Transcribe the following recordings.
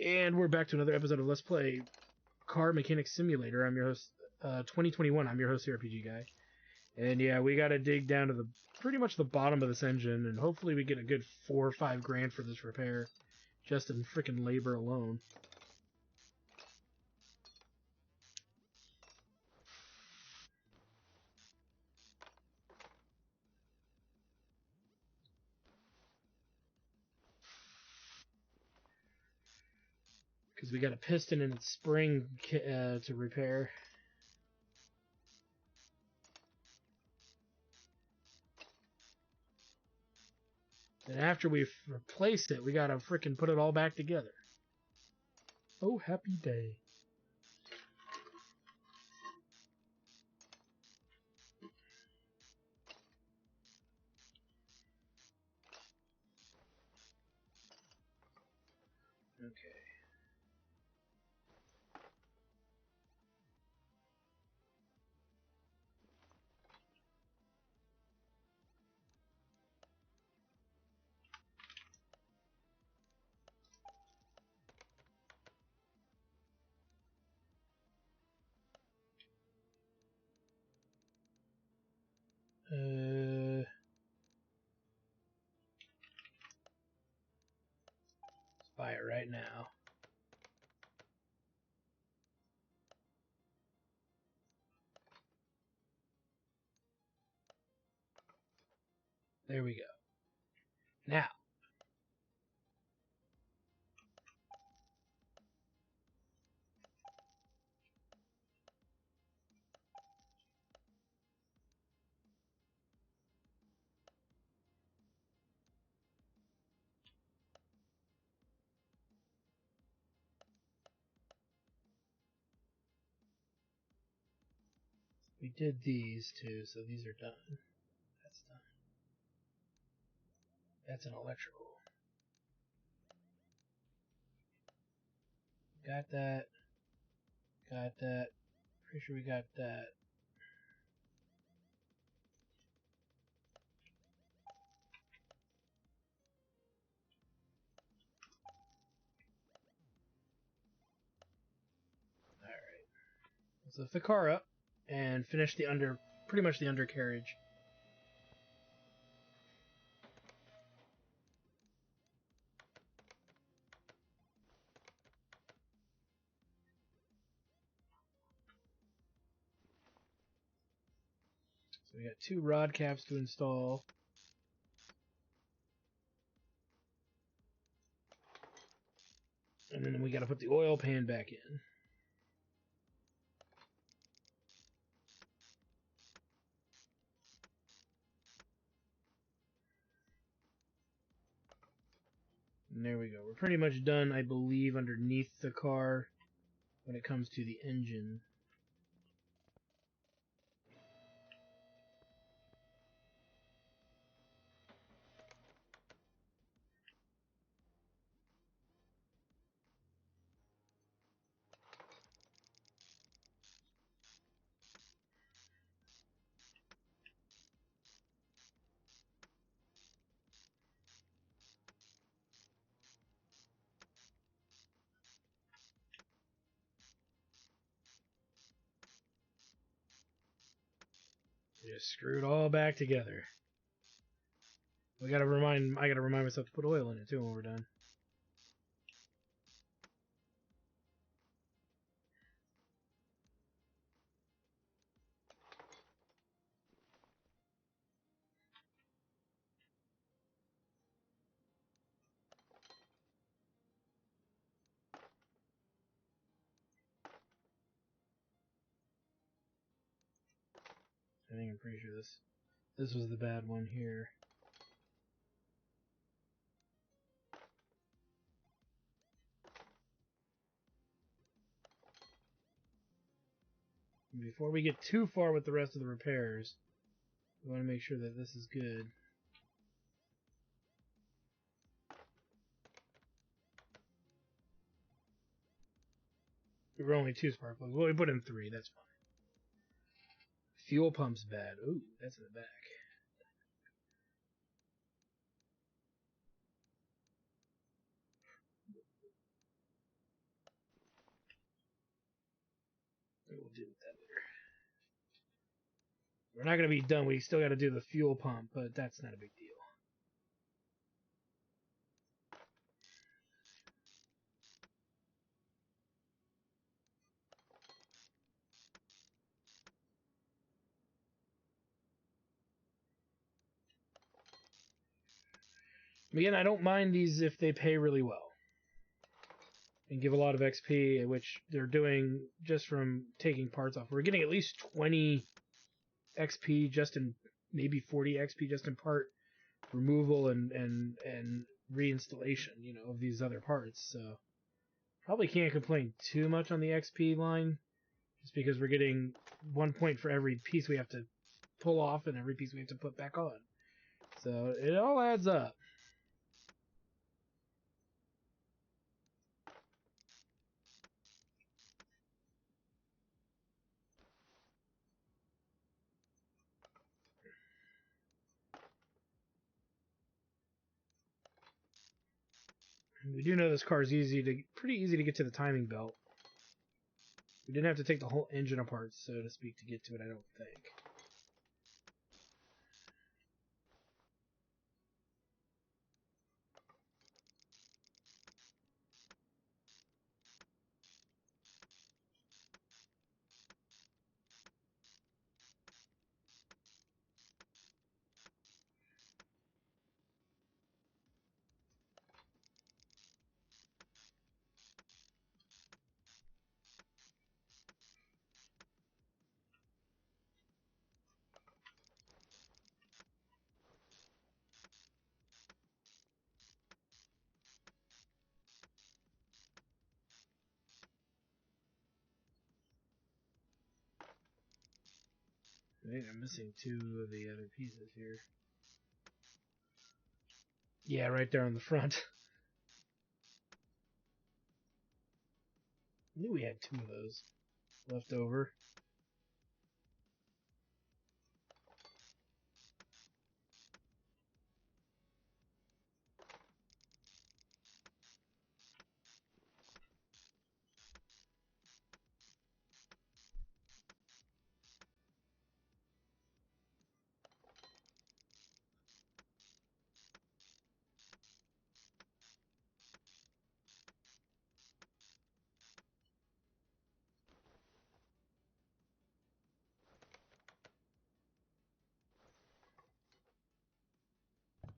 And we're back to another episode of Let's Play Car Mechanic Simulator. I'm your host, 2021. I'm your host, RPG Guy. And yeah, we gotta dig down to pretty much the bottom of this engine, and hopefully we get a good 4 or 5 grand for this repair, just in frickin' labor alone. Because we got a piston and its spring to repair. And after we've replaced it, we gotta frickin' put it all back together. Oh, happy day. Okay. Let's buy it right now. There we go. Now, we did these two, so these are done. That's done. That's an electrical. Got that. Got that. Pretty sure we got that. Alright. Let's lift the car up and finish pretty much the undercarriage. So we got 2 rod caps to install. And then we gotta put the oil pan back in. And there we go. We're pretty much done, I believe, underneath the car when it comes to the engine. Just screw it all back together. I gotta remind myself to put oil in it too when we're done. I think I'm pretty sure this was the bad one here. Before we get too far with the rest of the repairs, we want to make sure that this is good. We were only 2 spark plugs. Well, we put in 3, that's fine. Fuel pump's bad. Ooh, that's in the back. deal with that later. We're not going to be done. We still got to do the fuel pump, but that's not a big deal. Again, I don't mind these if they pay really well and give a lot of XP, which they're doing just from taking parts off. We're getting at least 20 XP just in, maybe 40 XP just in part removal and reinstallation, you know, of these other parts. So probably can't complain too much on the XP line, just because we're getting 1 point for every piece we have to pull off and every piece we have to put back on. So it all adds up. We do know this car is pretty easy to get to the timing belt. We didn't have to take the whole engine apart, so to speak, to get to it, I don't think. I think I'm missing 2 of the other pieces here. Yeah, right there on the front. I knew we had 2 of those left over.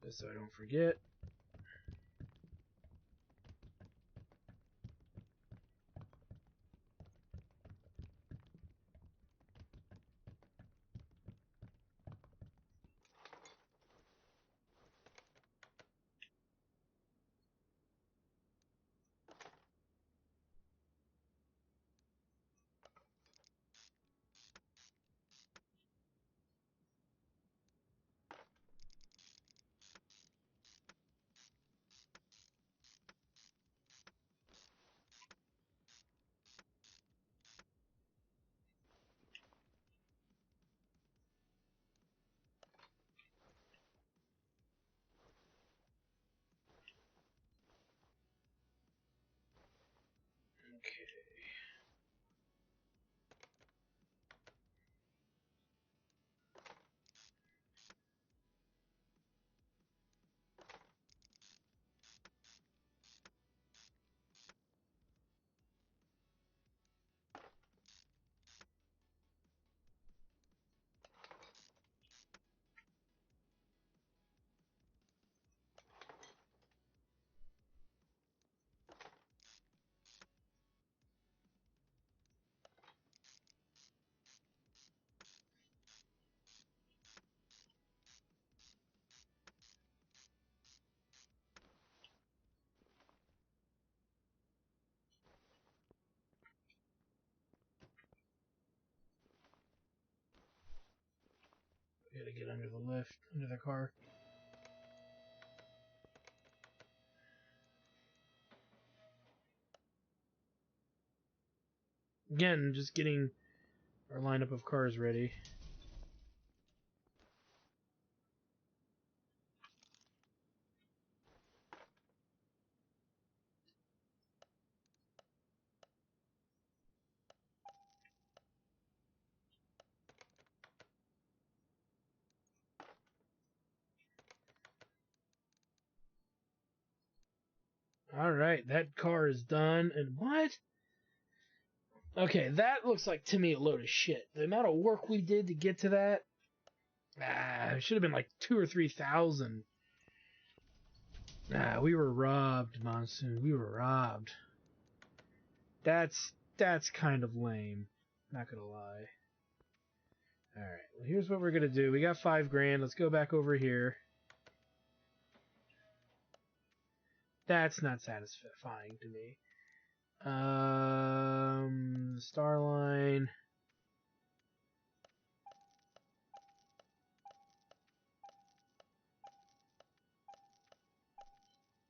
Just so I don't forget. Okay. Gotta get under the lift, under the car. Again, just getting our lineup of cars ready. Alright, that car is done. And what? Okay, that looks like to me a load of shit. The amount of work we did to get to that, it should have been like 2,000 or 3,000. We were robbed, Monsoon. We were robbed. That's kind of lame. Not gonna lie. Alright, well here's what we're gonna do. We got $5,000. Let's go back over here. That's not satisfying to me. Starline.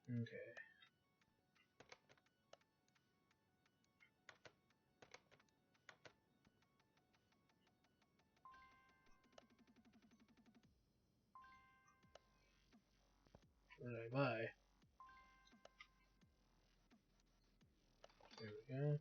Okay. What did I buy? There we go.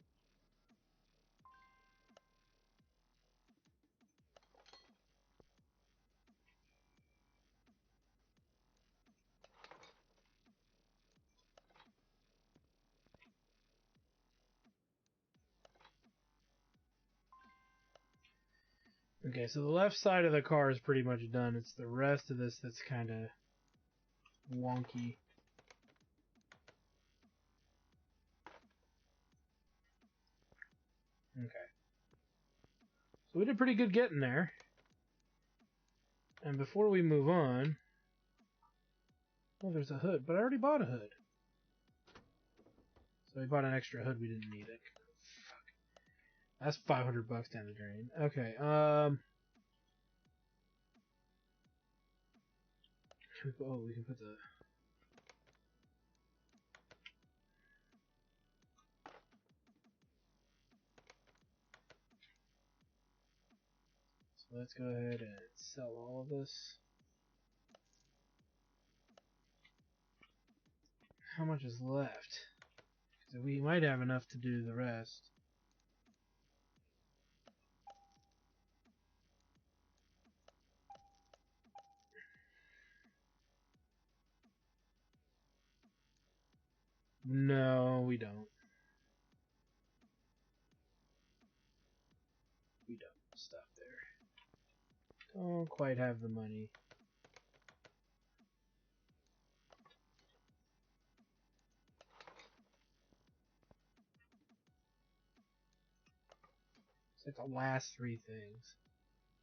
Okay, so the left side of the car is pretty much done. It's the rest of this that's kind of wonky. Okay. So we did pretty good getting there. And before we move on... Oh, there's a hood, but I already bought a hood. So I bought an extra hood, we didn't need it. Fuck. That's $500 down the drain. Okay, we can put the... So let's go ahead and sell all of this. How much is left? So we might have enough to do the rest. No, we don't. We don't. Stop there. Don't quite have the money. It's like the last three things.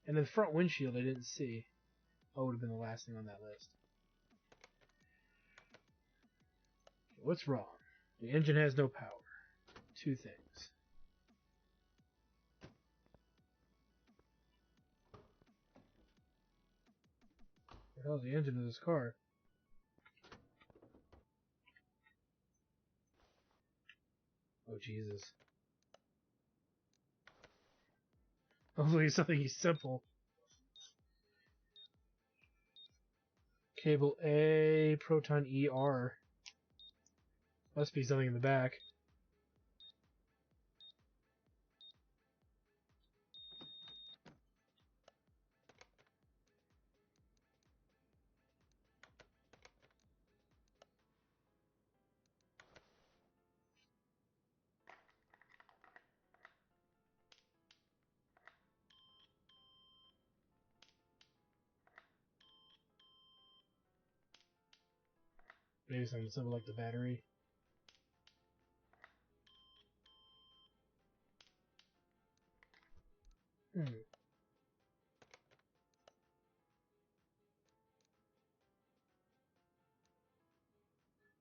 And the front windshield I didn't see. Oh, would have been the last thing on that list. Okay, what's wrong? The engine has no power. Two things. What the hell's the engine of this car? Oh, Jesus. Hopefully it's something simple. Cable A, Proton ER. Must be something in the back. Maybe something simple like the battery.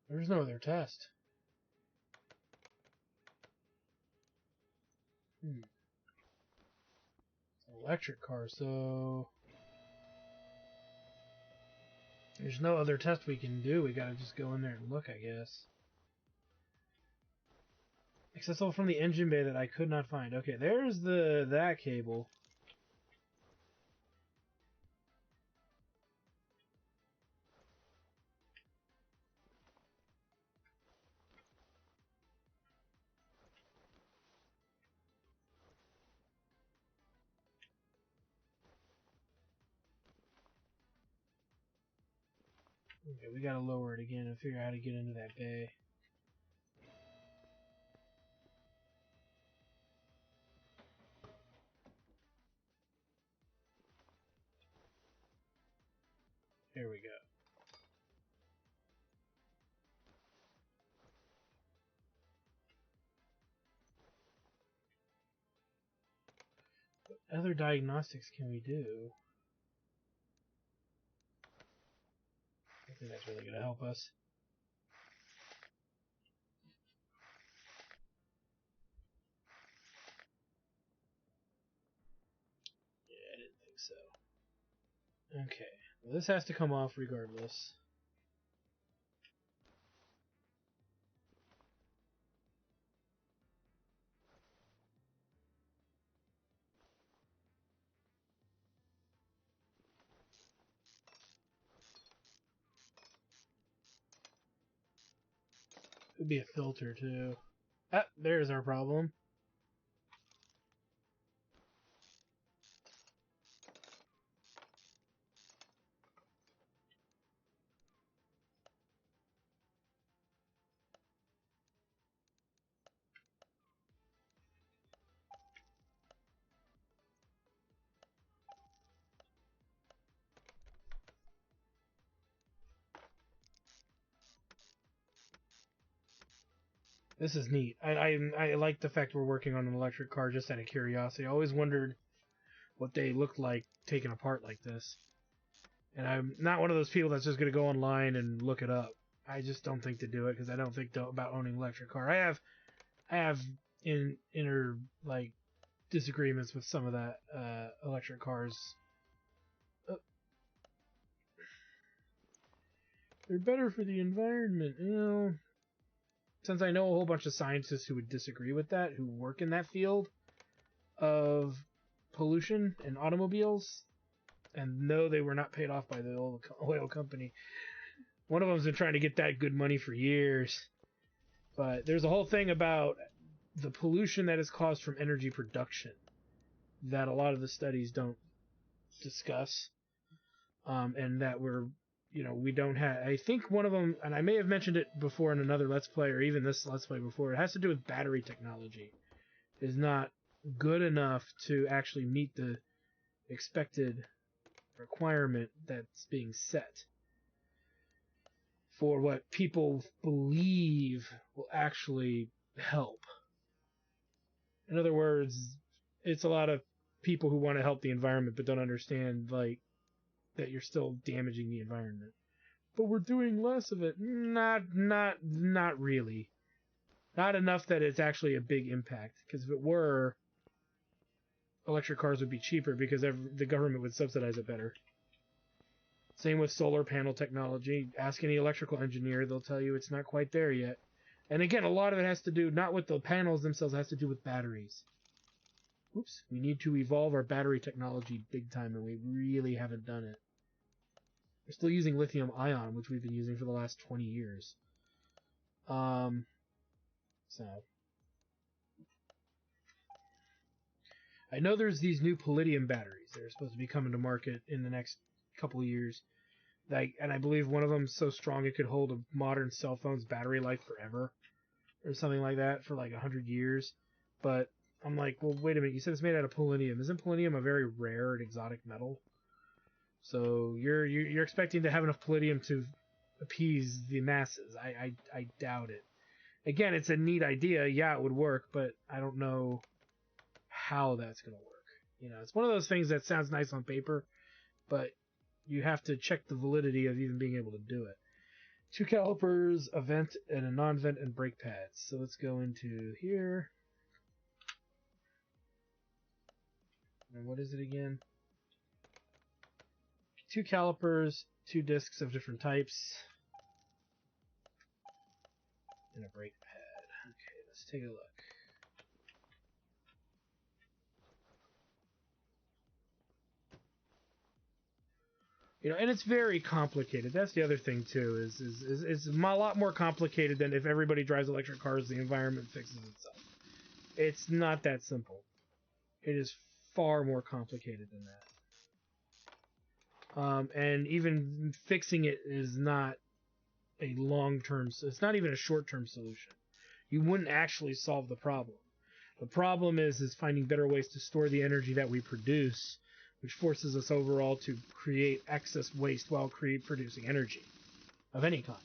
There's no other test. It's an electric car, so... There's no other test we can do. We gotta just go in there and look, I guess. Accessible from the engine bay that I could not find. Okay, there's that cable. Okay, we gotta lower it again and figure out how to get into that bay. There we go. What other diagnostics can we do? I think that's really going to help us. Yeah, I didn't think so. Okay, well, this has to come off regardless. Could be a filter too. Ah, there's our problem. This is neat. I like the fact we're working on an electric car just out of curiosity. I always wondered what they looked like taken apart like this. And I'm not one of those people that's just going to go online and look it up. I just don't think to do it because I don't think about owning an electric car. I have inner like disagreements with some of that electric cars. They're better for the environment, you know. Since I know a whole bunch of scientists who would disagree with that, who work in that field of pollution and automobiles, and no, they were not paid off by the oil company. One of them's been trying to get that good money for years. But there's a whole thing about the pollution that is caused from energy production that a lot of the studies don't discuss, and that we don't have. I think one of them, and I may have mentioned it before in another Let's Play, or even this Let's Play before, it has to do with battery technology. It is not good enough to actually meet the expected requirement that's being set for what people believe will actually help. In other words, it's a lot of people who want to help the environment but don't understand like that you're still damaging the environment. But we're doing less of it. Not really. Not enough that it's actually a big impact. Because if it were, electric cars would be cheaper because the government would subsidize it better. Same with solar panel technology. Ask any electrical engineer, they'll tell you it's not quite there yet. And again, a lot of it has to do, not with the panels themselves, it has to do with batteries. Oops, we need to evolve our battery technology big time, and we really haven't done it. We're still using lithium ion, which we've been using for the last 20 years. So I know there's these new palladium batteries that are supposed to be coming to market in the next couple of years. And I believe one of them is so strong it could hold a modern cell phone's battery life forever, or something like that, for like 100 years. But I'm like, well, wait a minute. You said it's made out of palladium. Isn't palladium a very rare and exotic metal? So you're expecting to have enough palladium to appease the masses. I doubt it. Again, it's a neat idea. Yeah, it would work, but I don't know how that's going to work. It's one of those things that sounds nice on paper, but you have to check the validity of even being able to do it. 2 calipers, a vent, and a non-vent, and brake pads. So let's go into here. And what is it again? 2 calipers, 2 discs of different types, and a brake pad. Okay, let's take a look. And it's very complicated. That's the other thing too. Is it's a lot more complicated than if everybody drives electric cars, the environment fixes itself. It's not that simple. It is far more complicated than that. And even fixing it is not a long-term. It's not even a short-term solution. You wouldn't actually solve the problem. The problem is finding better ways to store the energy that we produce which forces us overall to create excess waste while producing energy of any kind.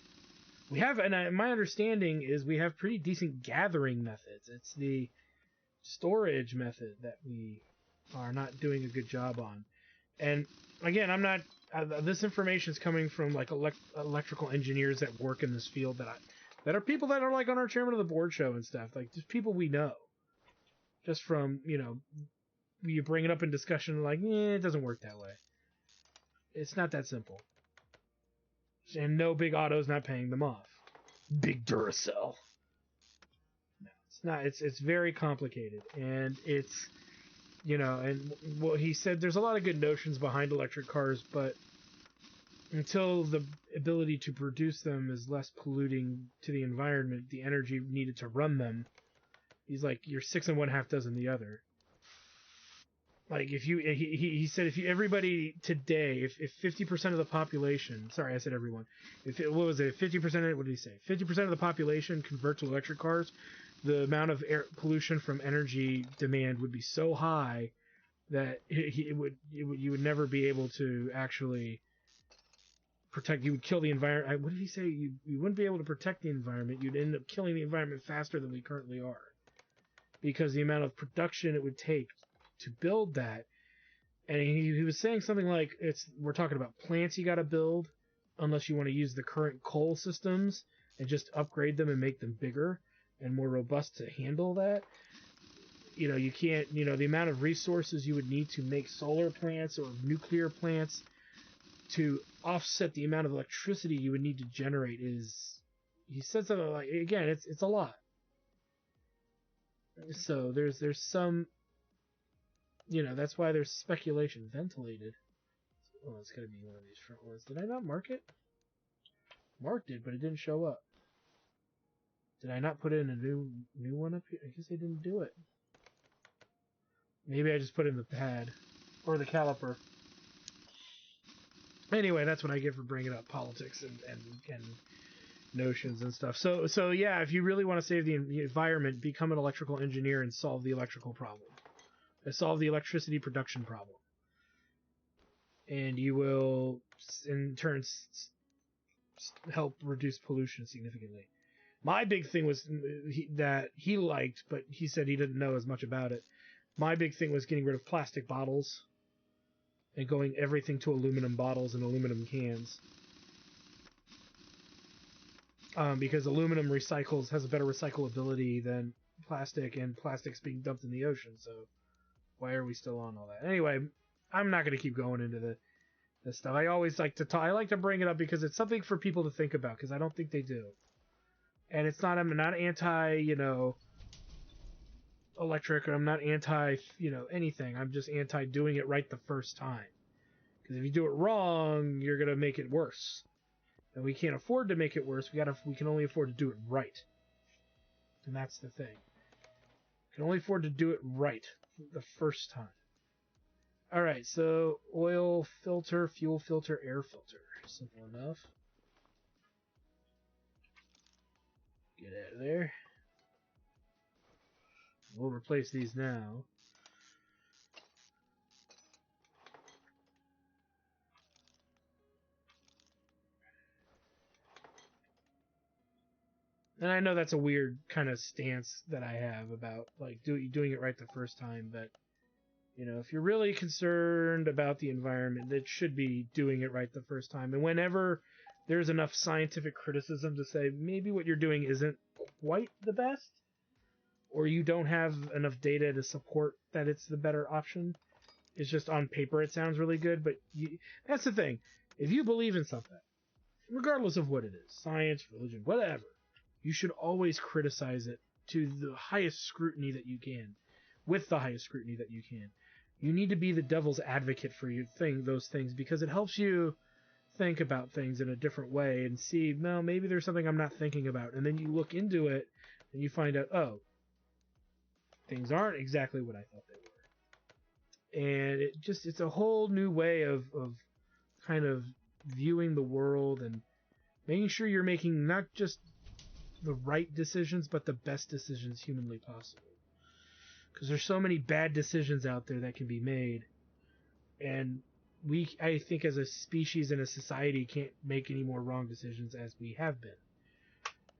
We have, and my understanding is we have pretty decent gathering methods. It's the storage method that we are not doing a good job on. And again, I'm not. This information is coming from like electrical engineers that work in this field that are people that are like on our chairman of the board show and stuff. Like just people we know. Just from you bring it up in discussion, like it doesn't work that way. It's not that simple. And no, Big Auto's not paying them off. Big Duracell. No, it's not. It's very complicated, and it's and well, he said there's a lot of good notions behind electric cars, but until the ability to produce them is less polluting to the environment, the energy needed to run them, he's like, you're 6 1/2 dozen the other. Like if you, he said if everybody today, if 50% of the population, sorry I said everyone, what was it, 50%? What did he say? 50% of the population convert to electric cars, the amount of air pollution from energy demand would be so high that you would never be able to actually protect. You would kill the environment. What did he say? You wouldn't be able to protect the environment. You'd end up killing the environment faster than we currently are, because the amount of production it would take to build that. And he was saying something like, we're talking about plants you got to build, unless you want to use the current coal systems and just upgrade them and make them bigger and more robust to handle that. You can't, the amount of resources you would need to make solar plants or nuclear plants to offset the amount of electricity you would need to generate is, he said something like, again, it's a lot. So there's some, that's why there's speculation. Ventilated. Oh, it's gotta be one of these front ones. Did I not mark it? Marked it, but it didn't show up. Did I not put in a new one up here? I guess I didn't do it. Maybe I just put in the pad. Or the caliper. Anyway, that's what I get for bringing up politics and notions and stuff. So yeah, if you really want to save the environment, become an electrical engineer and solve the electrical problem. Solve the electricity production problem. And you will, in turn, help reduce pollution significantly. My big thing was that he liked, but he said he didn't know as much about it. My big thing was getting rid of plastic bottles and going everything to aluminum bottles and aluminum cans. Because aluminum has a better recyclability than plastic, and plastic's being dumped in the ocean, so why are we still on all that? Anyway, I'm not going to keep going into this stuff. I always like to talk. I like to bring it up because it's something for people to think about, because I don't think they do. And it's not, I'm not anti, electric, or I'm not anti, anything. I'm just anti doing it right the first time. Because if you do it wrong, you're going to make it worse. And we can't afford to make it worse. We can only afford to do it right. And that's the thing. We can only afford to do it right the first time. Alright, so oil filter, fuel filter, air filter. Simple enough. Get out of there. We'll replace these now. And I know that's a weird kind of stance that I have about like doing it right the first time, but if you're really concerned about the environment, it should be doing it right the first time. And whenever there's enough scientific criticism to say maybe what you're doing isn't quite the best, or you don't have enough data to support that it's the better option, it's just on paper it sounds really good, but that's the thing. If you believe in something, regardless of what it is, science, religion, whatever, you should always criticize it to the highest scrutiny that you can, with the highest scrutiny that you can. You need to be the devil's advocate for those things, because it helps you think about things in a different way and see, no, maybe there's something I'm not thinking about. And then you look into it and you find out, oh, things aren't exactly what I thought they were. And it's a whole new way of kind of viewing the world and making sure you're making not just the right decisions, but the best decisions humanly possible. Because there's so many bad decisions out there that can be made. And I think as a species and a society can't make any more wrong decisions as we have been.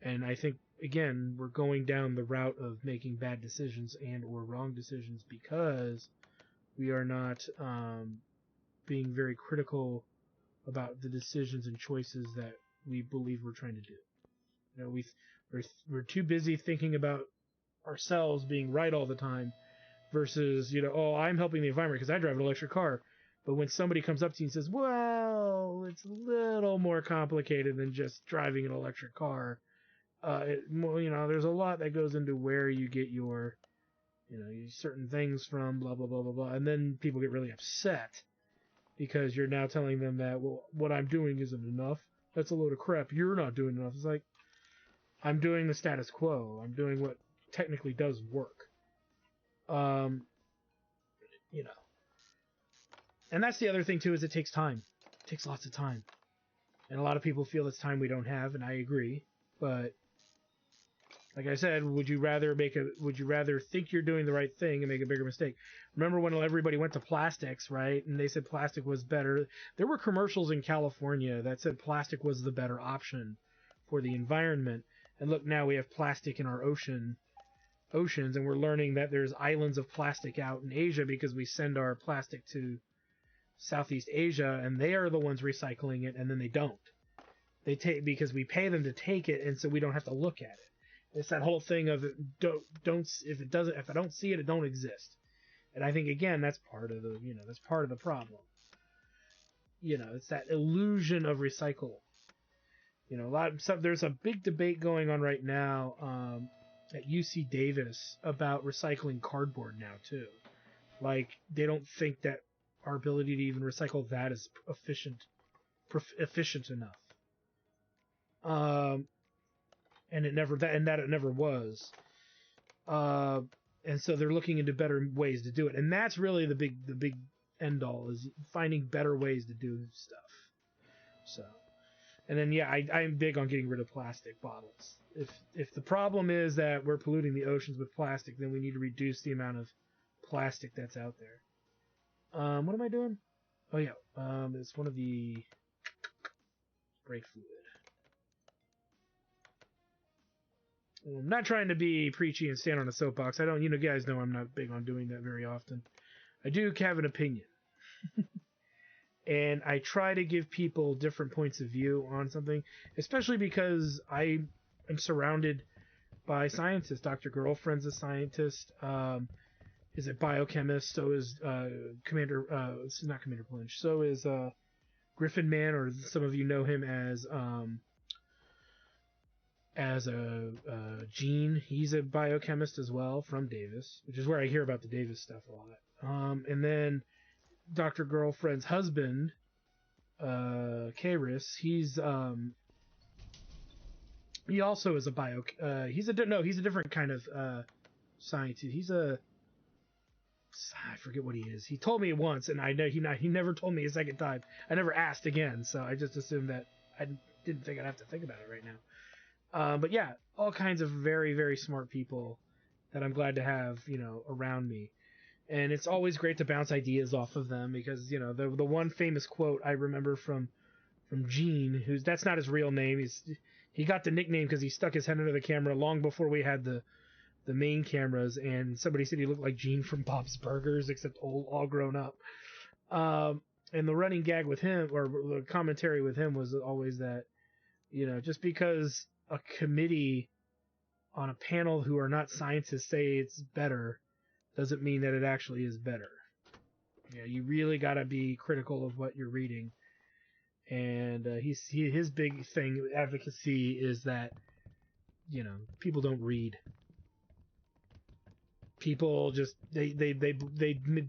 And I think, again, we're going down the route of making bad decisions and or wrong decisions because we are not being very critical about the decisions and choices that we believe we're trying to do. You know, we're too busy thinking about ourselves being right all the time versus, oh, I'm helping the environment because I drive an electric car. But when somebody comes up to you and says, well, it's a little more complicated than just driving an electric car, there's a lot that goes into where you get your, certain things from, blah, blah, blah, blah, blah. And then people get really upset because you're now telling them that, well, what I'm doing isn't enough. That's a load of crap. You're not doing enough. It's like, I'm doing the status quo. I'm doing what technically does work. And that's the other thing too, is it takes time. It takes lots of time. And a lot of people feel it's time we don't have, and I agree. But like I said, would you rather think you're doing the right thing and make a bigger mistake? Remember when everybody went to plastics, right? And they said plastic was better. There were commercials in California that said plastic was the better option for the environment. And look, now we have plastic in our oceans, and we're learning that there's islands of plastic out in Asia because we send our plastic to Southeast Asia, and they are the ones recycling it, and then they don't. They take because we pay them to take it, and so we don't have to look at it. It's that whole thing of if I don't see it, it don't exist. And I think again that's part of the problem. It's that illusion of recycle. There's a big debate going on right now at UC Davis about recycling cardboard now too. Like they don't think that our ability to even recycle that is efficient enough. And it never was. And so they're looking into better ways to do it. And that's really the big end all, is finding better ways to do stuff. So, and then I'm big on getting rid of plastic bottles. If the problem is that we're polluting the oceans with plastic, then we need to reduce the amount of plastic that's out there. What am I doing? Oh yeah, it's one of the brake fluid. I'm not trying to be preachy and stand on a soapbox. I don't, you guys know I'm not big on doing that very often. I do have an opinion. And I try to give people different points of view on something, especially because I am surrounded by scientists. Dr. Girlfriend's a scientist. Is a biochemist. So is not Commander Blanche. So is Griffin Man, or some of you know him as Gene. He's a biochemist as well from Davis, which is where I hear about the Davis stuff a lot. And then Dr. Girlfriend's husband, Karis, he also is a he's a different kind of scientist. I forget what he is. He told me once, and I know he never told me a second time. I never asked again, so I just assumed that I didn't think I'd have to think about it right now. But yeah, all kinds of very, very smart people that I'm glad to have, around me. And it's always great to bounce ideas off of them because, the one famous quote I remember from Gene, that's not his real name. He got the nickname because he stuck his head under the camera long before we had the main cameras, and somebody said he looked like Gene from Bob's Burgers, except all grown up. And the running gag with him, or the commentary with him, was always that, just because a committee on a panel who are not scientists say it's better, doesn't mean that it actually is better. You really got to be critical of what you're reading. And his big thing, advocacy, is that, people don't read. People just they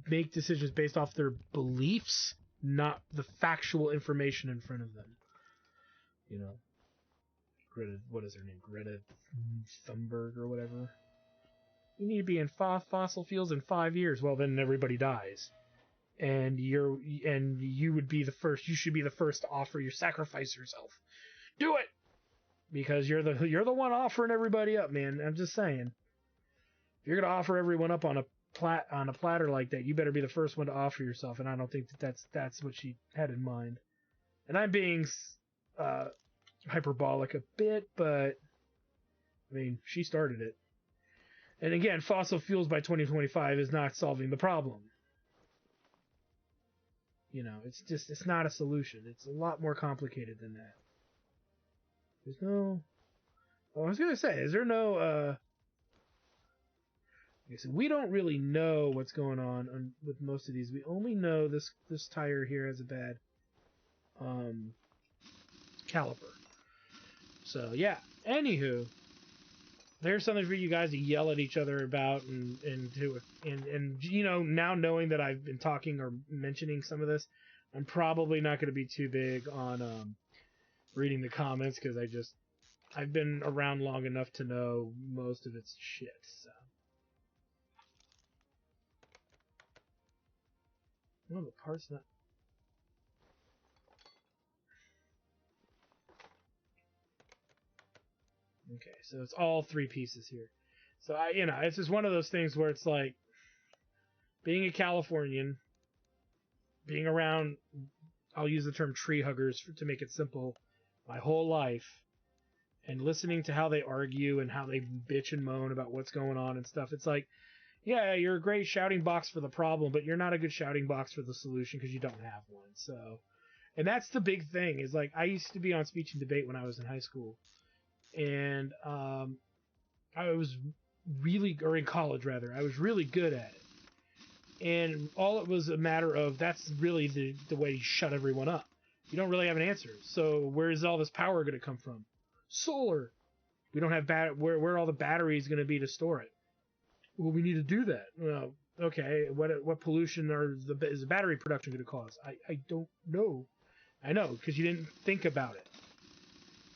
make decisions based off their beliefs, not the factual information in front of them. Greta, what is her name? Greta Thunberg or whatever. You need to be in fossil fuels in 5 years. Well, then everybody dies, and you would be the first. You should be the first to offer your sacrifice yourself. Do it, because you're the one offering everybody up, man. I'm just saying. If you're gonna offer everyone up on a on a platter like that, you better be the first one to offer yourself. And I don't think that's what she had in mind. And I'm being hyperbolic a bit, but I mean, she started it. And again, fossil fuels by 2025 is not solving the problem. You know, it's not a solution. It's a lot more complicated than that. There's no... Oh, I was going to say, is there no... Okay, so we don't really know what's going on with most of these. We only know this tire here has a bad caliper. So, yeah. Anywho, there's something for you guys to yell at each other about and you know, now knowing that I've been talking or mentioning some of this, I'm probably not going to be too big on reading the comments because I've been around long enough to know most of it's shit. So. No, the part's not. Okay, so it's all 3 pieces here. So it's just one of those things where it's like being a Californian, being around, I'll use the term tree huggers to make it simple, my whole life, and listening to how they argue and how they bitch and moan about what's going on and stuff. It's like, yeah, you're a great shouting box for the problem, but you're not a good shouting box for the solution because you don't have one. So, and that's the big thing is like I used to be on speech and debate when I was in high school, and I was or in college rather, I was really good at it. And all it was a matter of that's really the way you shut everyone up. You don't really have an answer. So where is all this power going to come from? Solar. We don't have where are all the batteries going to be to store it? Well, we need to do that. Well, okay. What pollution is the battery production going to cause? I don't know. I know because you didn't think about it.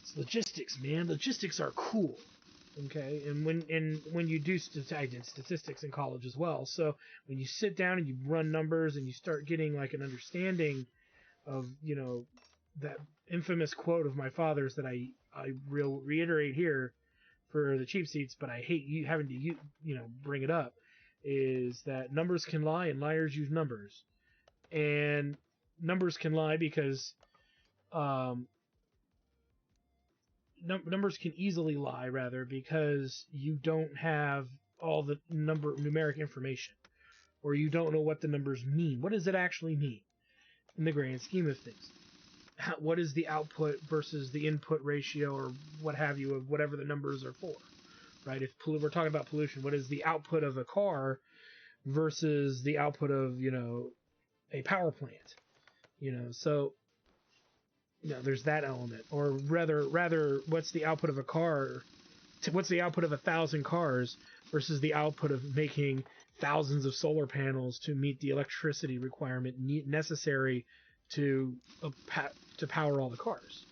It's logistics, man. Logistics are cool. Okay, and when you do I did statistics in college as well. So when you sit down and you run numbers and you start getting like an understanding of that infamous quote of my father's that I reiterate here for the cheap seats, but I hate you having to bring it up, is that numbers can lie and liars use numbers, and numbers can lie because numbers can easily lie, rather, because you don't have all the numeric information, or you don't know what the numbers mean. What does it actually mean in the grand scheme of things? What is the output versus the input ratio, or what have you, of whatever the numbers are for, right? If we're talking about pollution, what is the output of a car versus the output of, a power plant? So there's that element. Or rather, what's the output of a car? What's the output of 1,000 cars versus the output of making thousands of solar panels to meet the electricity requirement necessary to power all the cars?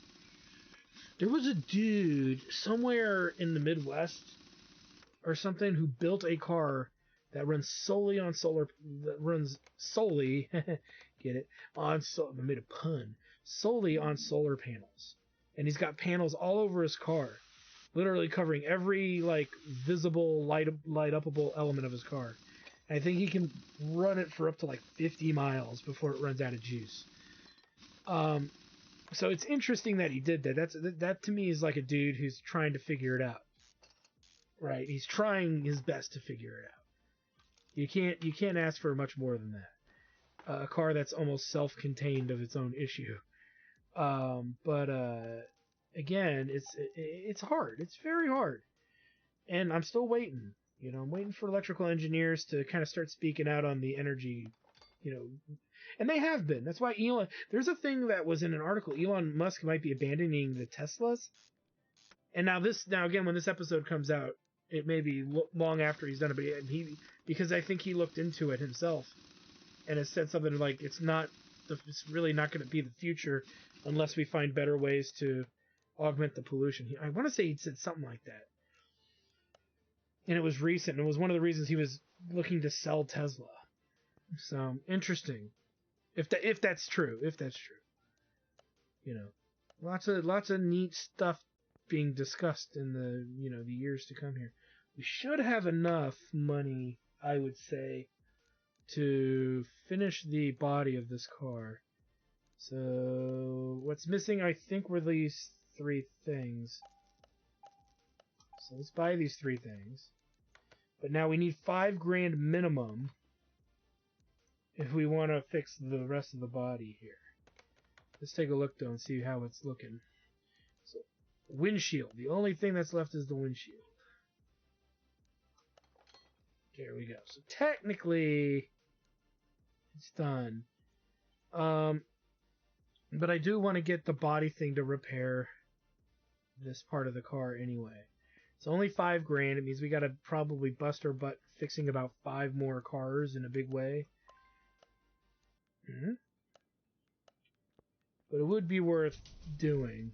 There was a dude somewhere in the Midwest or something who built a car that runs solely on solar. That runs solely, get it? I made a pun. Solely on solar panels, and he's got panels all over his car, literally covering every visible light upable element of his car. And I think he can run it for up to 50 miles before it runs out of juice. So it's interesting that he did that. That to me is like a dude who's trying to figure it out. Right? He's trying his best to figure it out. You can't ask for much more than that. A car that's almost self-contained of its own issue. But again, it's hard. It's very hard, and I'm still waiting. I'm waiting for electrical engineers to kind of start speaking out on the energy, and they have been. That's why there's a thing that was in an article. Elon Musk might be abandoning the Teslas, and now again, when this episode comes out, it may be long after he's done it, but because I think he looked into it himself and has said something like it's really not going to be the future unless we find better ways to augment the pollution. I want to say he said something like that. And it was recent. It was one of the reasons he was looking to sell Tesla. So, interesting. If that's true. Lots of neat stuff being discussed in the, the years to come here. We should have enough money I would say, to finish the body of this car. So what's missing, I think, were these 3 things. So let's buy these 3 things. But now we need $5,000 minimum if we want to fix the rest of the body here. Let's take a look though and see how it's looking. So, windshield. The only thing that's left is the windshield. There we go. So technically, it's done. But I do want to get the body thing to repair this part of the car anyway. It's only $5,000. It means we gotta probably bust our butt fixing about 5 more cars in a big way. But it would be worth doing.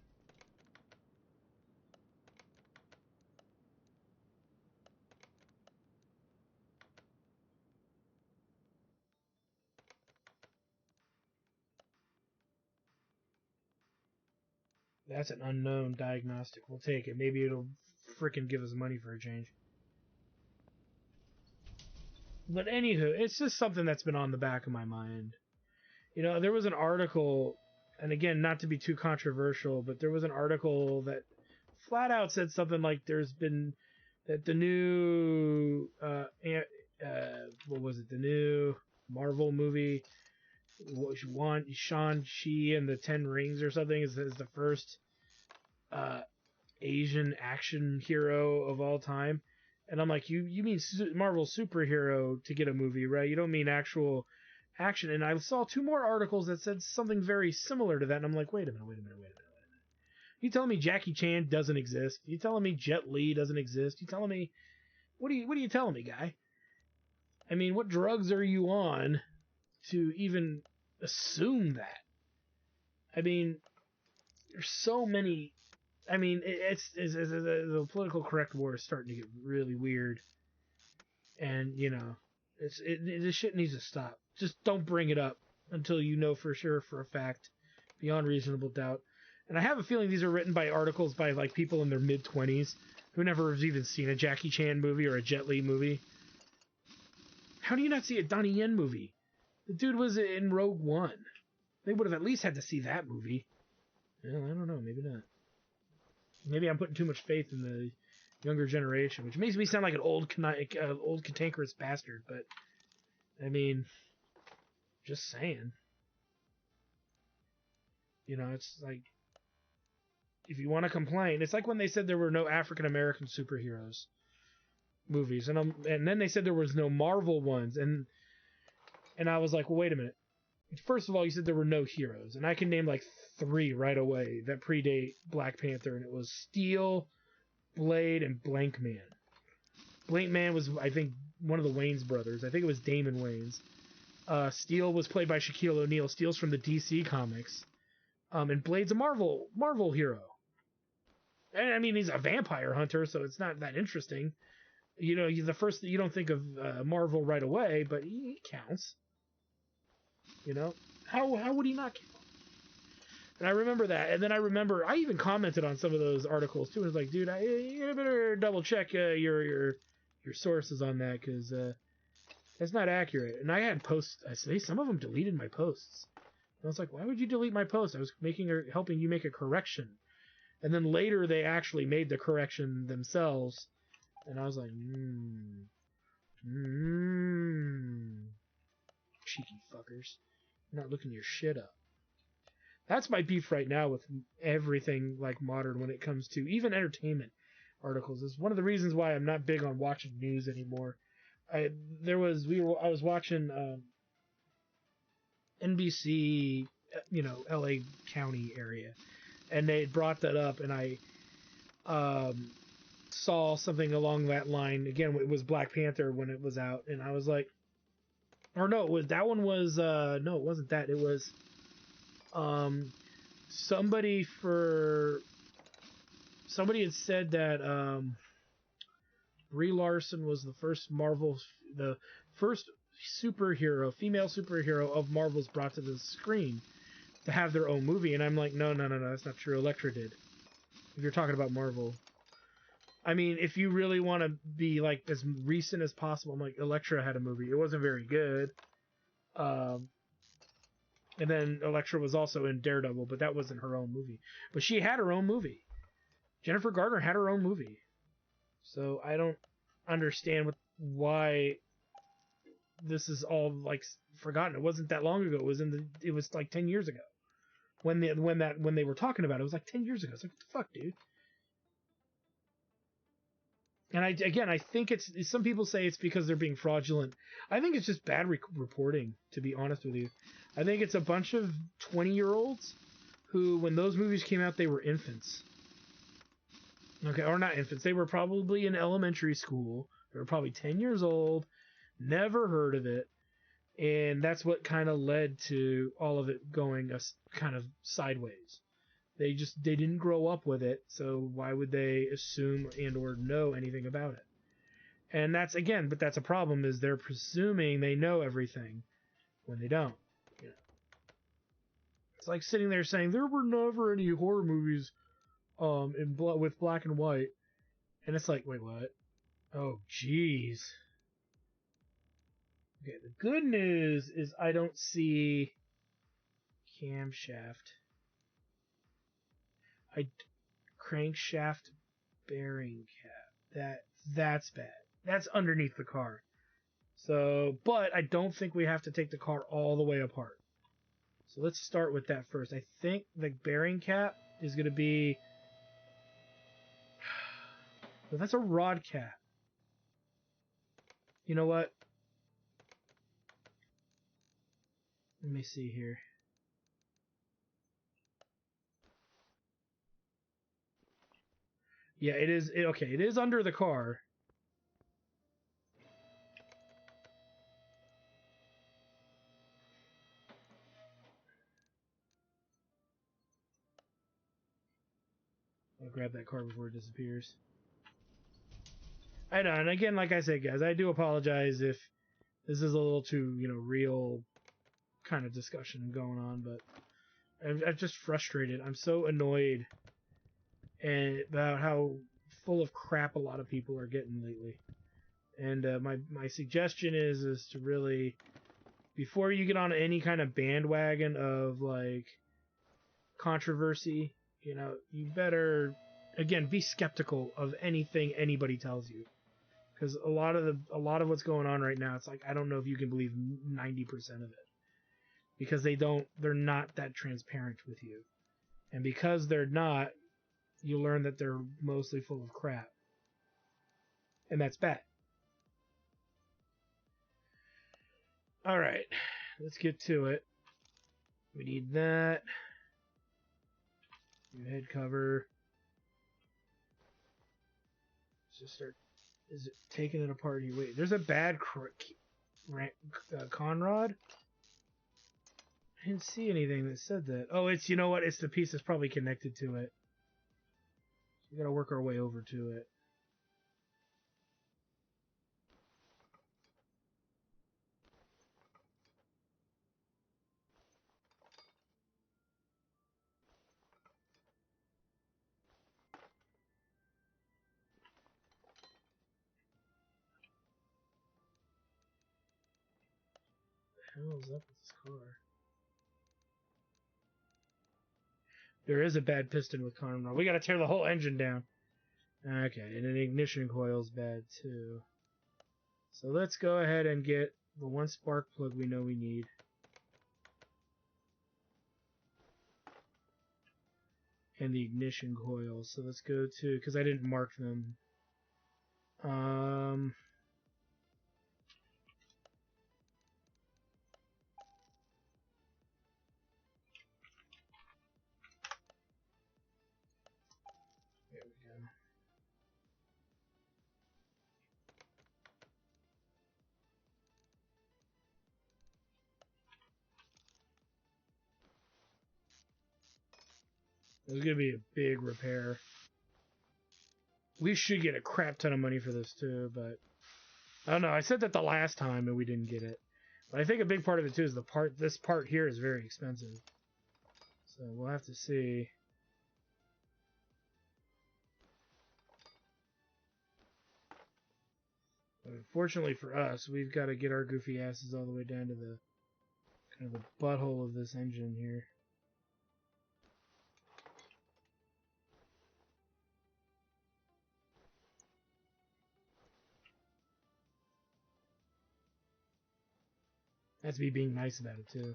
That's an unknown diagnostic. We'll take it. Maybe it'll frickin' give us money for a change. But anywho, it's just something that's been on the back of my mind. You know, there was an article, and again, not to be too controversial, but there was an article that flat out said something like there's been that the new what was it? The new Marvel movie, Shang-Chi and the Ten Rings or something, is the first Asian action hero of all time. And I'm like, you mean Marvel superhero to get a movie, right? You don't mean actual action. And I saw 2 more articles that said something very similar to that, and I'm like, wait a minute. You telling me Jackie Chan doesn't exist? You telling me Jet Li doesn't exist? You telling me what are you telling me, guy? I mean, what drugs are you on to even assume that? I mean, there's so many. I mean, it's the political correct war is starting to get really weird, and you know, this shit needs to stop. Just don't bring it up until you know for sure, for a fact, beyond reasonable doubt. And I have a feeling these are written by articles by like people in their mid-20s who never have even seen a Jackie Chan movie or a Jet Li movie. How do you not see a Donnie Yen movie? The dude was in Rogue One. They would have at least had to see that movie. Well, I don't know, maybe not. Maybe I'm putting too much faith in the younger generation, which makes me sound like an old cantankerous bastard, but I mean, just saying. You know, it's like, if you want to complain, it's like when they said there were no African American superheroes movies, and then they said there was no Marvel ones, and I was like, well, wait a minute. First of all, you said there were no heroes, and I can name like 3 right away that predate Black Panther, and it was Steel, Blade, and Blank Man. Blank Man was, I think, one of the Wayans brothers. I think it was Damon Wayans. Steel was played by Shaquille O'Neal. Steel's from the DC comics. And Blade's a Marvel hero. And I mean, he's a vampire hunter, so it's not that interesting. You know, the first, you don't think of Marvel right away, but he counts. You know, how would he not count? And I remember that, and then I even commented on some of those articles too. And I was like, dude, you better double check your sources on that, because that's not accurate. And I had posts. I say some of them deleted my posts. And I was like, why would you delete my post? I was helping you make a correction. And then later they actually made the correction themselves, and I was like, cheeky fuckers. You're not looking your shit up. That's my beef right now with everything like modern when it comes to even entertainment articles. It's one of the reasons why I'm not big on watching news anymore. I was watching NBC, you know, LA County area, and they brought that up, and I saw something along that line. Again, it was Black Panther when it was out, and I was like, or no, it wasn't that. It was somebody had said that Brie Larson was the first female superhero of Marvel's brought to the screen to have their own movie, and I'm like, no, that's not true. Elektra did. If you're talking about Marvel, I mean, if you really want to be like as recent as possible, like Elektra had a movie. It wasn't very good. Um, and then Elektra was also in Daredevil, but that wasn't her own movie. But she had her own movie. Jennifer Garner had her own movie. So I don't understand why this is all like forgotten. It wasn't that long ago. It was like 10 years ago. When they were talking about it, it was like 10 years ago. It's like, what the fuck, dude? And I think it's, some people say it's because they're being fraudulent. I think it's just bad reporting, to be honest with you. I think it's a bunch of 20-year-olds who, when those movies came out, they were infants. Okay, or not infants. They were probably in elementary school. They were probably 10 years old, never heard of it, and that's what kind of led to all of it going kind of sideways. They didn't grow up with it, so why would they assume and or know anything about it? And but that's a problem, is they're presuming they know everything when they don't. You know? It's like sitting there saying there were never any horror movies with black and white, and it's like, wait, what? Oh, jeez. Okay, the good news is I don't see camshaft. Crankshaft bearing cap. That's bad. That's underneath the car. So, but I don't think we have to take the car all the way apart. So let's start with that first. I think the bearing cap is going to be... Well, that's a rod cap. You know what? Let me see here. Yeah, it is. Okay, it is under the car. I'll grab that car before it disappears. I know, and again, like I said, guys, I do apologize if this is a little too, real kind of discussion going on, but I'm just frustrated. I'm so annoyed about how full of crap a lot of people are getting lately. And my suggestion is to really, before you get on any kind of bandwagon of like controversy, you better, again, be skeptical of anything anybody tells you. Because a lot of what's going on right now, it's like, I don't know if you can believe 90% of it. Because they're not that transparent with you. And because they're not, you learn that they're mostly full of crap. And that's bad. Alright, let's get to it. We need that. New head cover. Let's just start. Is it taking it apart here? Wait, there's a bad Conrod? I didn't see anything that said that. Oh, you know what? It's the piece that's probably connected to it. We gotta work our way over to it. What the hell is up with this car? There is a bad piston with Conrod. We gotta tear the whole engine down. Okay, and an ignition coil's bad too. So let's go ahead and get the one spark plug we know we need. And the ignition coil. So let's go to, because I didn't mark them. There we go. This is going to be a big repair. We should get a crap ton of money for this too, but I don't know. I said that the last time and we didn't get it. But I think a big part of it too is this part here is very expensive. So we'll have to see. But unfortunately for us, we've got to get our goofy asses all the way down to the kind of the butthole of this engine here. That's me being nice about it too.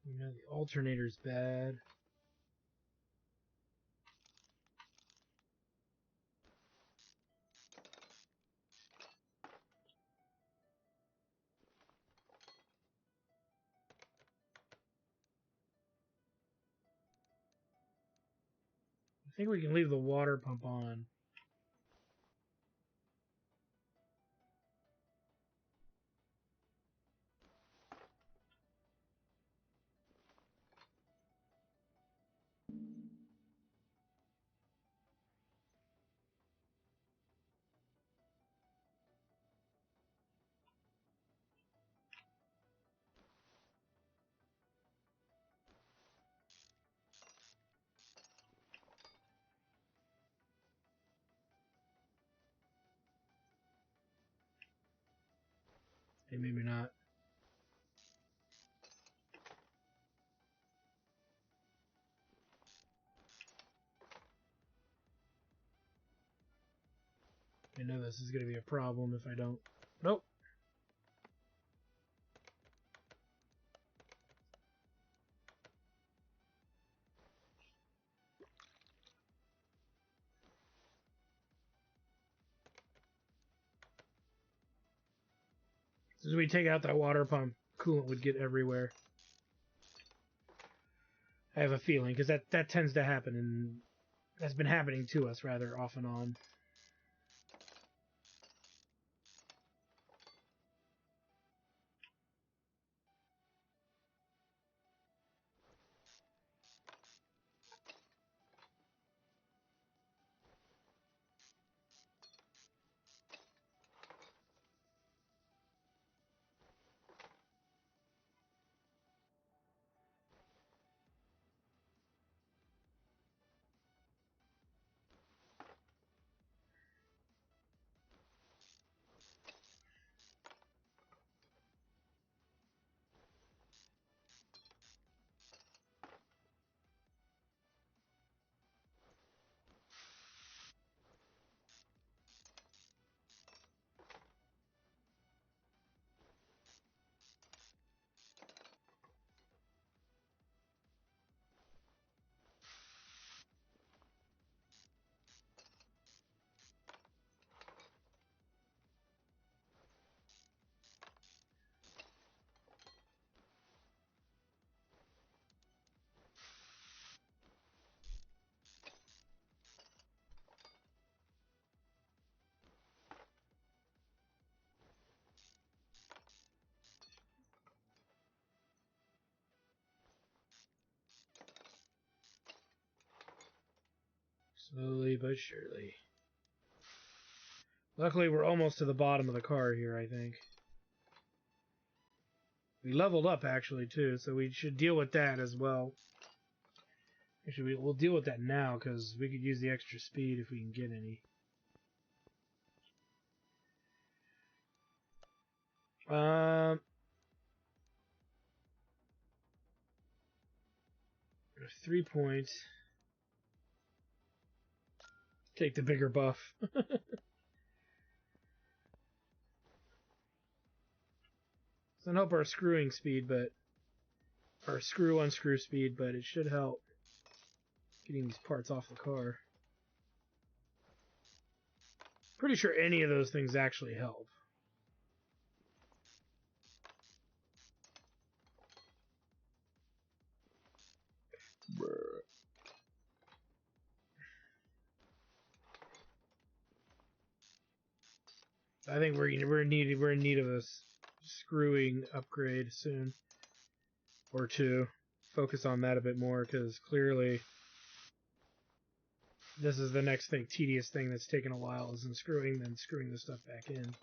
You know, the alternator's bad. I think we can leave the water pump on. Hey, maybe not. I know this is going to be a problem if I don't. Nope. As soon as we take out that water pump, coolant would get everywhere. I have a feeling, because that tends to happen, and that's been happening to us rather off and on. Slowly but surely. Luckily, we're almost to the bottom of the car here, I think. We leveled up, actually, too, so we should deal with that as well. Actually, we'll deal with that now, because we could use the extra speed if we can get any. 3 points. Take the bigger buff. Doesn't help our screwing speed, but our unscrew speed, but it should help getting these parts off the car. Pretty sure any of those things actually help. I think we're in need of a screwing upgrade soon, or two. Focus on that a bit more, because clearly this is the next tedious thing that's taken a while, is unscrewing, then screwing the stuff back in.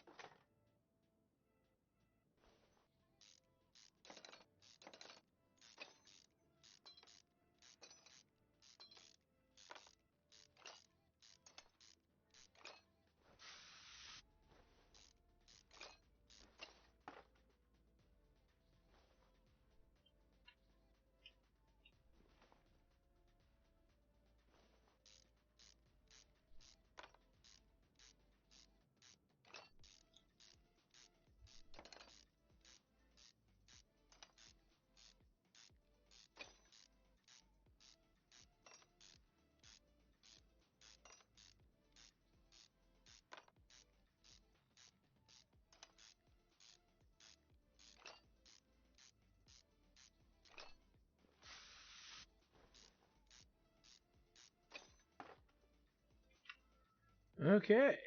Okay.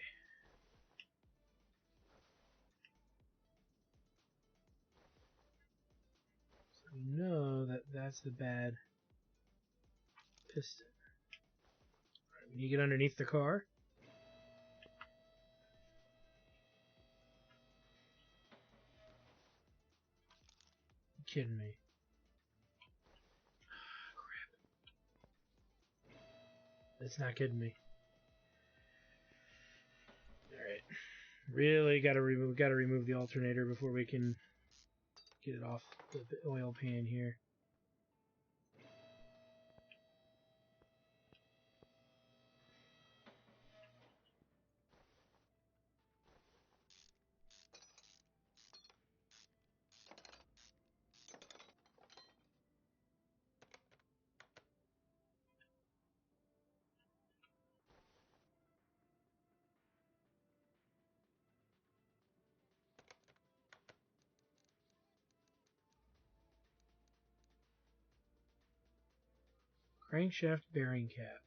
So we know that that's the bad piston. Right, we need to get underneath the car. You're kidding me. Crap. That's not kidding me. Alright. Really gotta remove the alternator before we can get it off the oil pan here. Crankshaft bearing cap.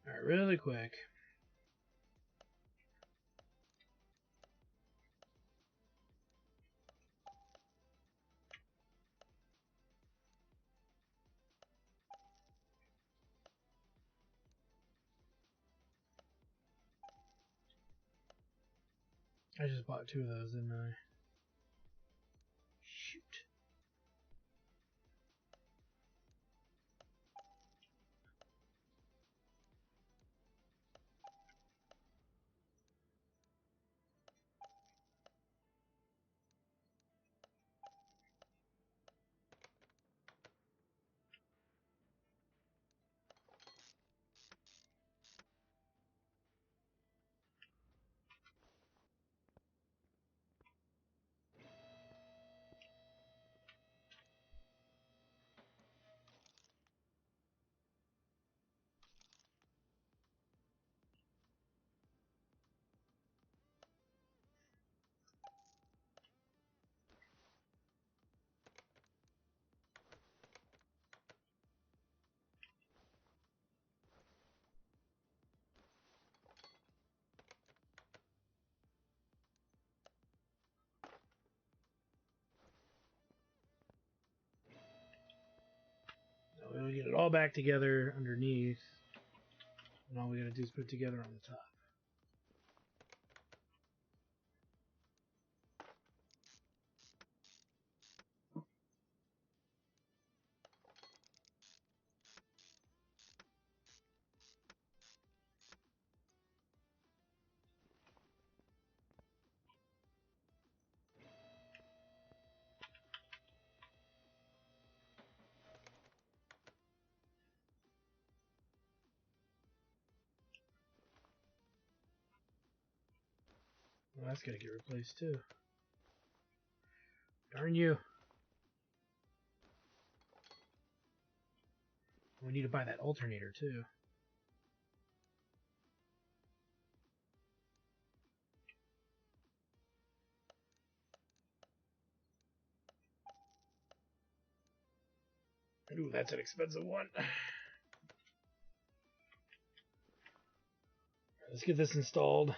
Alright, really quick. I just bought 2 of those, didn't I? Shoot. get it all back together underneath. And all we gotta do is put it together on the top. Well, that's gotta get replaced too. Darn you. We need to buy that alternator too. Ooh, that's an expensive one. Let's get this installed.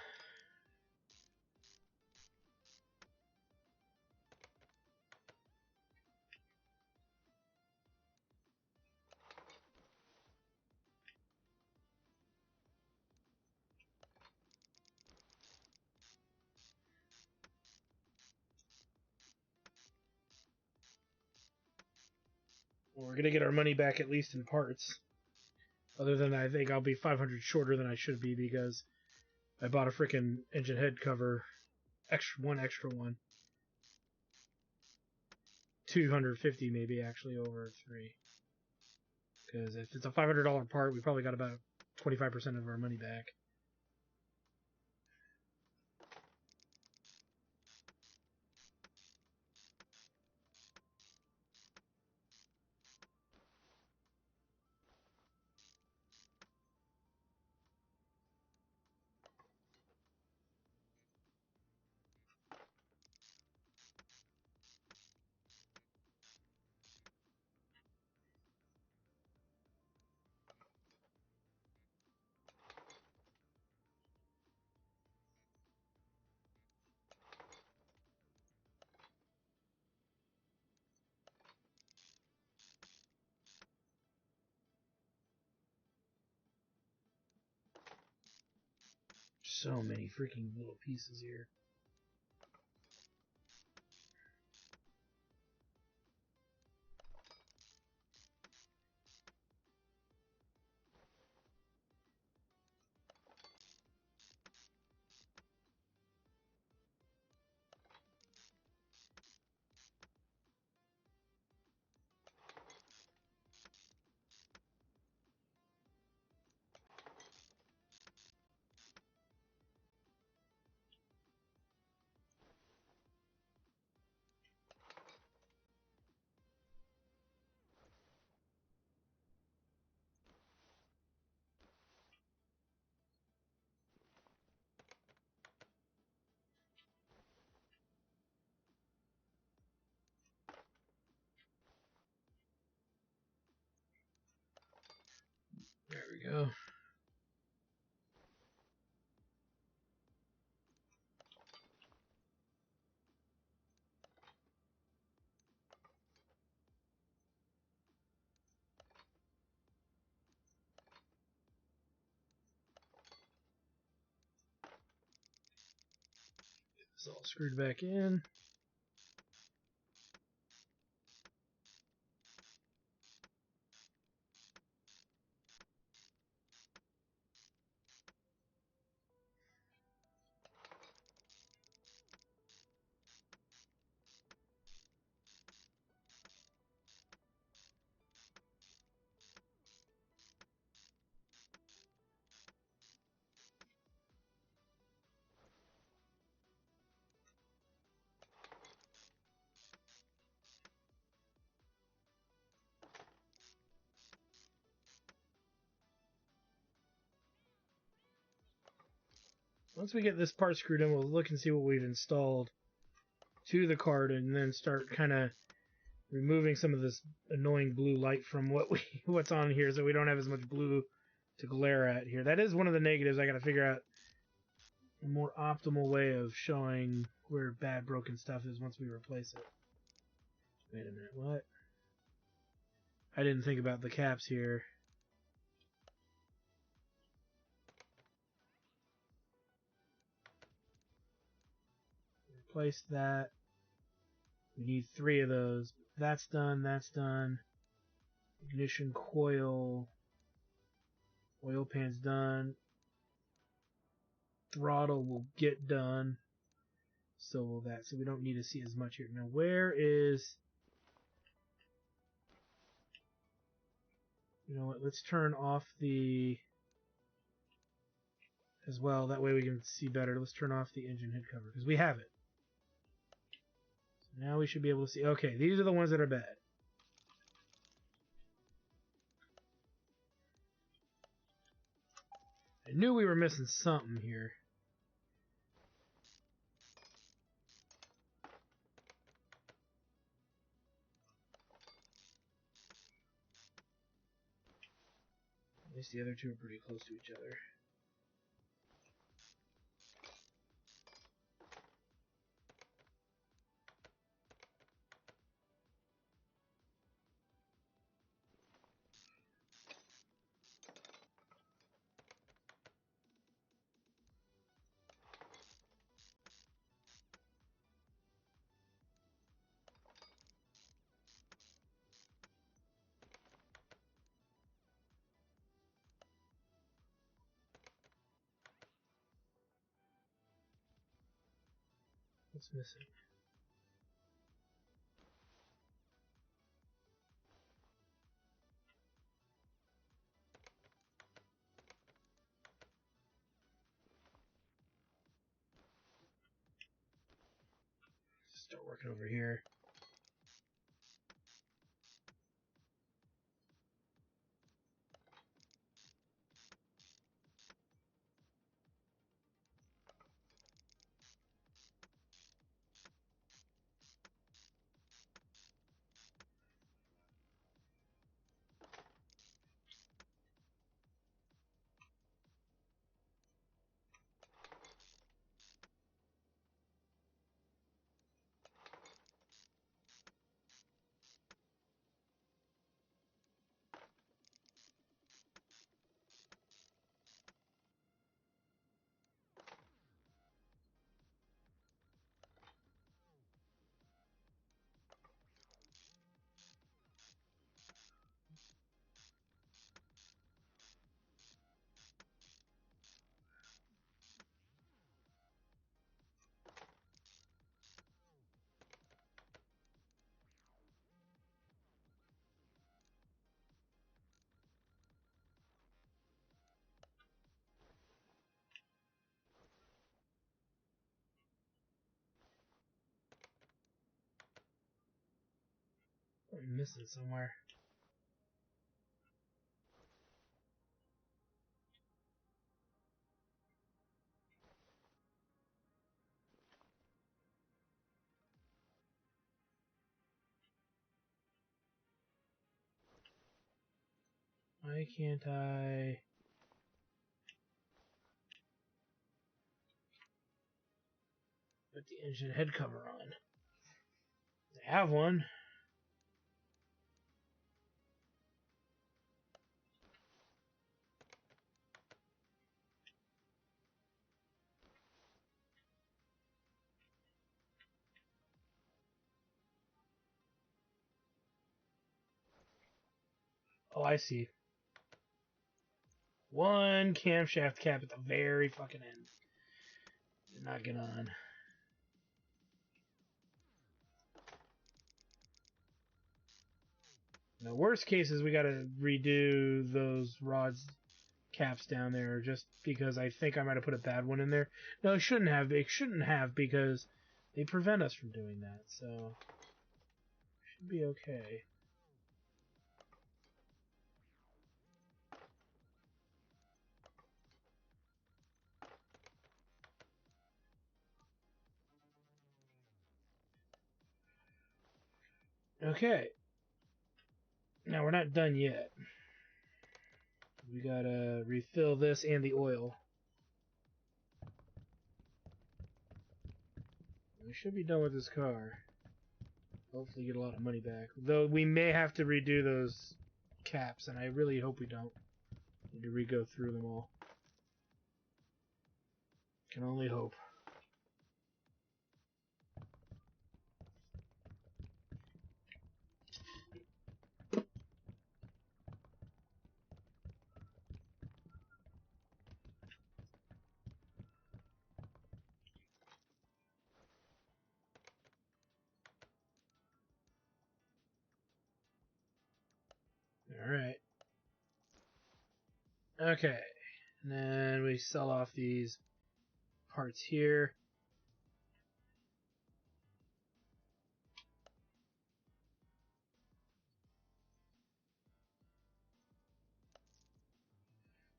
We're gonna get our money back at least in parts. Other than I think I'll be 500 shorter than I should be because I bought a freaking engine head cover, extra one. 250 maybe actually over 3. Because if it's a $500 part, we probably got about 25% of our money back. So many freaking little pieces here. There we go. Get this all screwed back in. Once we get this part screwed in, we'll look and see what we've installed to the card and then start kind of removing some of this annoying blue light from what's on here so we don't have as much blue to glare at here. That is one of the negatives. I got to figure out a more optimal way of showing where bad broken stuff is once we replace it. Wait a minute, what? I didn't think about the caps here. Replace that. We need 3 of those. That's done, that's done. Ignition coil. Oil pan's done. Throttle will get done. So will that. So we don't need to see as much here. Now where is... You know what, let's turn off the... As well, that way we can see better. Let's turn off the engine head cover, because we have it. So now we should be able to see... Okay, these are the ones that are bad. I knew we were missing something here. At least the other two are pretty close to each other. What's missing? Start working over here. I'm missing somewhere. Why can't I... put the engine head cover on? I have one. Oh, I see. One camshaft cap at the very fucking end. Did not get on. The worst case is we gotta redo those rods caps down there just because I think I might have put a bad one in there. No, it shouldn't have. It shouldn't have because they prevent us from doing that. So should be okay. Okay. Now we're not done yet. We gotta refill this and the oil. We should be done with this car. Hopefully get a lot of money back. Though we may have to redo those caps, and I really hope we don't need to re-go through them all. Can only hope. Alright. Okay. And then we sell off these parts here.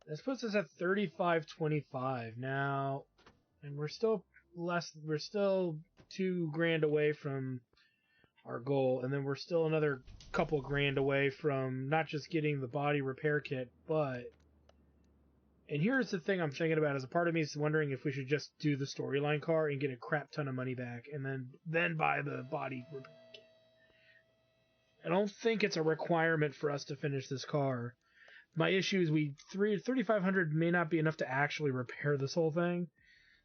This puts us at 35.25 now, and we're still $2,000 away from our goal, and then we're still another couple grand away from not just getting the body repair kit, but, and here's the thing I'm thinking about, is a part of me is wondering if we should just do the storyline car and get a crap ton of money back, and then buy the body repair kit. I don't think it's a requirement for us to finish this car. My issue is 3,500 may not be enough to actually repair this whole thing,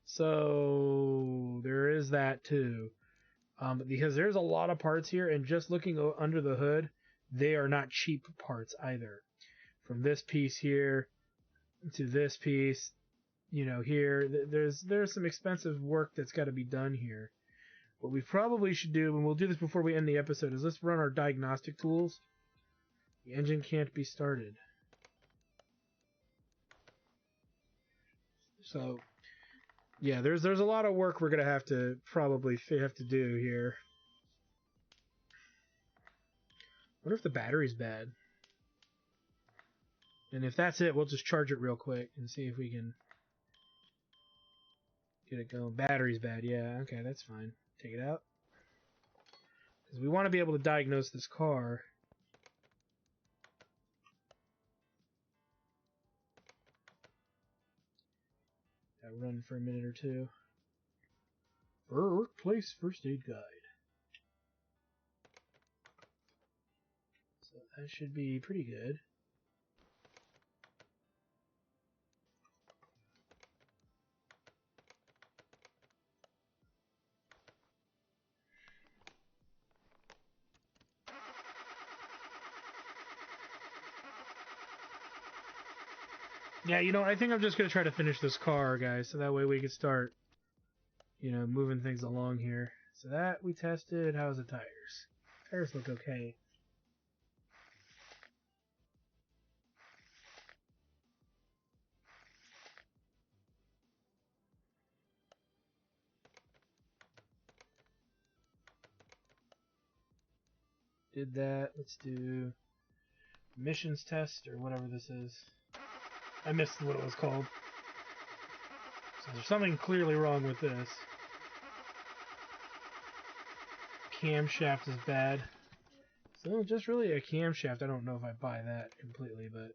so there is that too. Because there's a lot of parts here, and just looking under the hood, they are not cheap parts either. From this piece here to this piece, here, there's some expensive work that's got to be done here. What we probably should do, and we'll do this before we end the episode, is let's run our diagnostic tools. The engine can't be started. So, yeah, there's a lot of work we're gonna probably have to do here. I wonder if the battery's bad. And if that's it, we'll just charge it real quick and see if we can get it going. Battery's bad, yeah, okay, that's fine. Take it out. Because we want to be able to diagnose this car. Run for a minute or two. Workplace first aid guide. So that should be pretty good. Yeah, I think I'm just going to try to finish this car, guys, so that way we can start, moving things along here. So that we tested. How's the tires? Tires look okay. Did that. Let's do emissions test, or whatever this is. I missed what it was called. So there's something clearly wrong with this. Camshaft is bad. So just really a camshaft. I don't know if I buy that completely, but...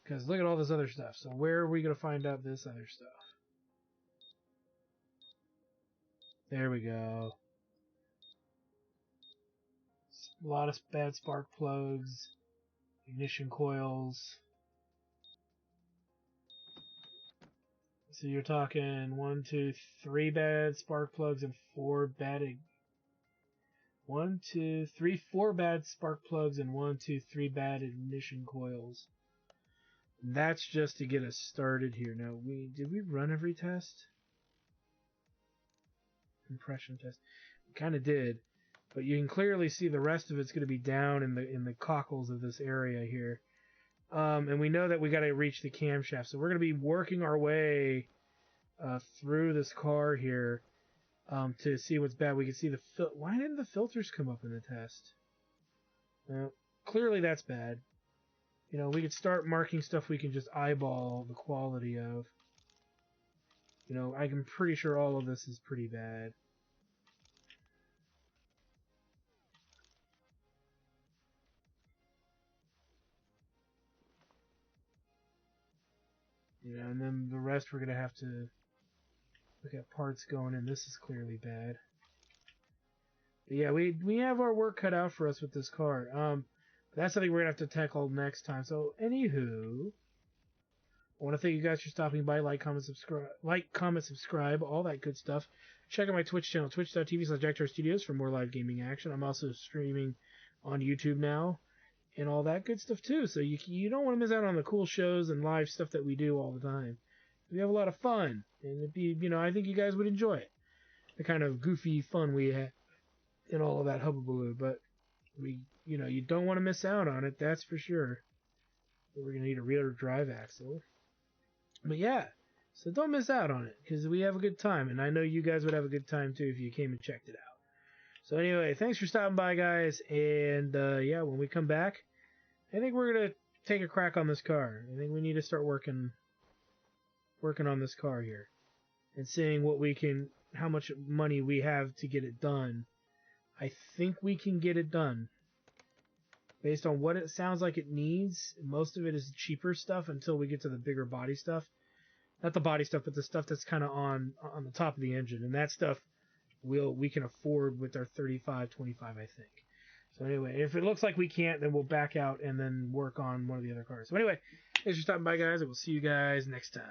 Because look at all this other stuff. So where are we going to find out this other stuff? There we go. A lot of bad spark plugs. Ignition coils. So you're talking 1, 2, 3 bad spark plugs and 4 bad... 1, 2, 3, 4 bad spark plugs and 1, 2, 3 bad ignition coils. And that's just to get us started here. Now, did we run every test? Compression test. We kind of did, but you can clearly see the rest of it's going to be down in the cockles of this area here. And we know that we got to reach the camshaft, so we're going to be working our way through this car here to see what's bad. We can see why didn't the filters come up in the test? Clearly that's bad. We could start marking stuff we can just eyeball the quality of. I'm pretty sure all of this is pretty bad. And then the rest we're going to have to look at parts going in. This is clearly bad. But yeah, we have our work cut out for us with this car. That's something we're going to have to tackle next time. So, anywho, I want to thank you guys for stopping by. Like, comment, subscribe, all that good stuff. Check out my Twitch channel, twitch.tv/JackTarStudios for more live gaming action. I'm also streaming on YouTube now and all that good stuff too. So you don't want to miss out on the cool shows and live stuff that we do all the time. We have a lot of fun, and it'd be, I think you guys would enjoy it. The kind of goofy fun we have and all of that hubbubaloo. But you don't want to miss out on it. That's for sure. We're gonna need a rear drive axle. But yeah, so don't miss out on it, because we have a good time, and I know you guys would have a good time too if you came and checked it out. So anyway, thanks for stopping by, guys, and yeah, when we come back, I think we're gonna take a crack on this car. I think we need to start working on this car here, and seeing how much money we have to get it done. I think we can get it done. Based on what it sounds like it needs, most of it is cheaper stuff until we get to the bigger body stuff. Not the body stuff, but the stuff that's kind of on the top of the engine. And that stuff we can afford with our 3525, I think. So anyway, if it looks like we can't, then we'll back out and then work on one of the other cars. So anyway, thanks for stopping by, guys, and we'll see you guys next time.